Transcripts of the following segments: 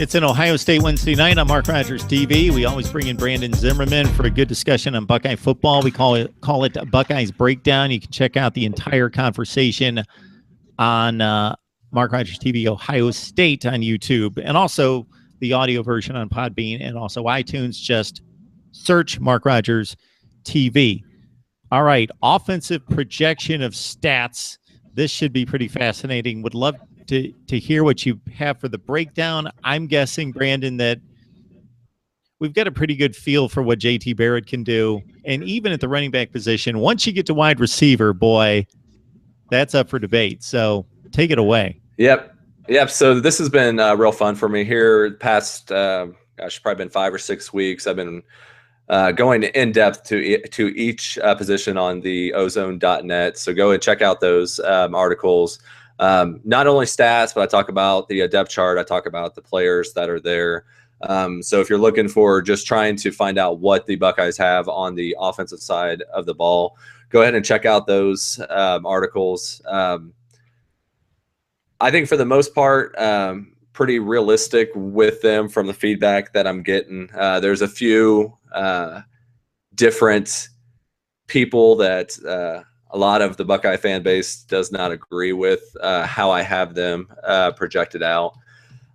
It's an Ohio State Wednesday night on Mark Rogers TV. We always bring in Brandon Zimmerman for a good discussion on Buckeye football. We call it Buckeyes Breakdown. You can check out the entire conversation on Mark Rogers TV Ohio State on YouTube, and also the audio version on Podbean and also iTunes. Just search Mark Rogers TV. All right, offensive projection of stats. This should be pretty fascinating. Would love to hear what you have for the breakdown. I'm guessing, Brandon, that we've got a pretty good feel for what JT Barrett can do. And even at the running back position, once you get to wide receiver, boy, that's up for debate. So take it away. Yep. So this has been real fun for me here past, probably been 5 or 6 weeks. I've been going in depth to each position on the ozone.net. So go and check out those articles. Not only stats, but I talk about the depth chart. I talk about the players that are there. So if you're looking for just trying to find out what the Buckeyes have on the offensive side of the ball, go ahead and check out those articles. I think for the most part, pretty realistic with them from the feedback that I'm getting. There's a few different people that a lot of the Buckeye fan base does not agree with how I have them projected out.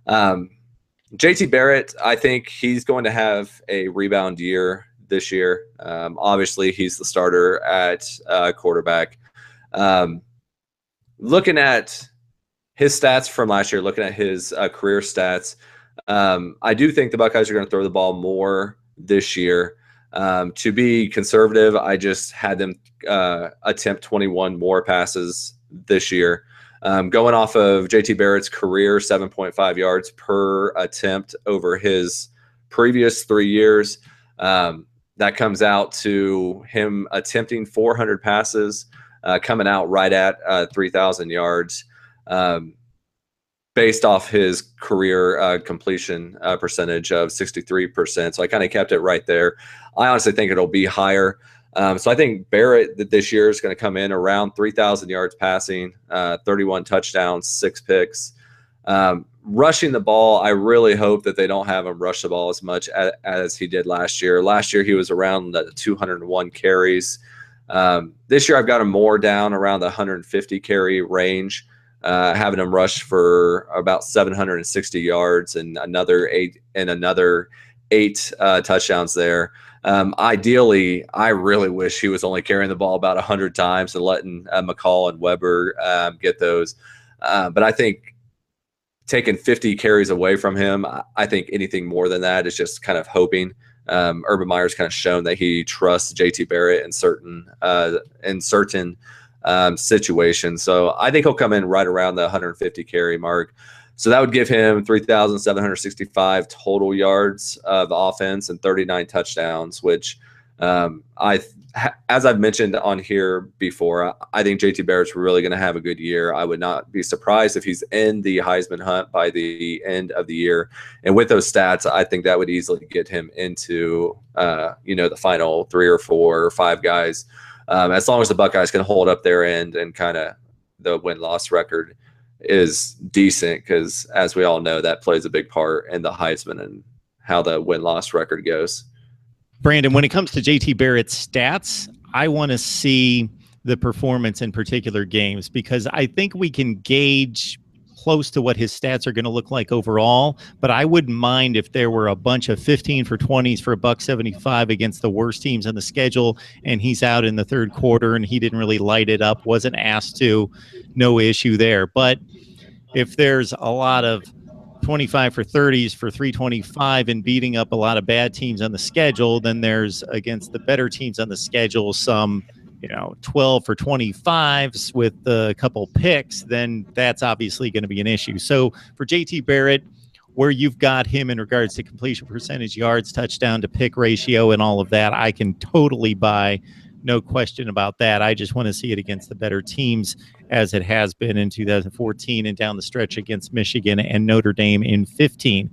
JT Barrett, I think he's going to have a rebound year this year. Obviously, he's the starter at quarterback. Looking at his stats from last year, looking at his career stats, I do think the Buckeyes are going to throw the ball more this year. To be conservative, I just had them attempt 21 more passes this year. Going off of JT Barrett's career, 7.5 yards per attempt over his previous 3 years. That comes out to him attempting 400 passes, coming out right at 3,000 yards. Based off his career completion percentage of 63%. So I kind of kept it right there. I honestly think it'll be higher. So I think Barrett this year is going to come in around 3,000 yards passing, 31 touchdowns, 6 picks. Rushing the ball, I really hope that they don't have him rush the ball as much as he did last year. Last year, he was around the 201 carries. This year, I've got him more down around the 150 carry range. Having him rush for about 760 yards and another eight touchdowns there. Ideally, I really wish he was only carrying the ball about 100 times and letting McCall and Weber get those. But I think taking 50 carries away from him, I think anything more than that is just kind of hoping. Urban Meyer's kind of shown that he trusts JT Barrett in certain situation. So I think he'll come in right around the 150 carry mark. So that would give him 3,765 total yards of offense and 39 touchdowns, which as I've mentioned on here before, I think JT Barrett's really going to have a good year. I would not be surprised if he's in the Heisman hunt by the end of the year. And with those stats, I think that would easily get him into, the final 3 or 4 or 5 guys. As long as the Buckeyes can hold up their end and kind of the win-loss record is decent, because as we all know, that plays a big part in the Heisman and how the win-loss record goes. Brandon, when it comes to JT Barrett's stats, I want to see the performance in particular games, because I think we can gauge close to what his stats are going to look like overall, but I wouldn't mind if there were a bunch of 15 for 20s for $175 against the worst teams on the schedule, and he's out in the third quarter and he didn't really light it up, wasn't asked to, no issue there. But if there's a lot of 25 for 30s for 325 and beating up a lot of bad teams on the schedule, then there's against the better teams on the schedule some 12 for 25s with a couple picks, then that's obviously going to be an issue. So for JT Barrett, where you've got him in regards to completion percentage, yards, touchdown to pick ratio, and all of that, I can totally buy. No question about that. I just want to see it against the better teams, as it has been in 2014 and down the stretch against Michigan and Notre Dame in 15.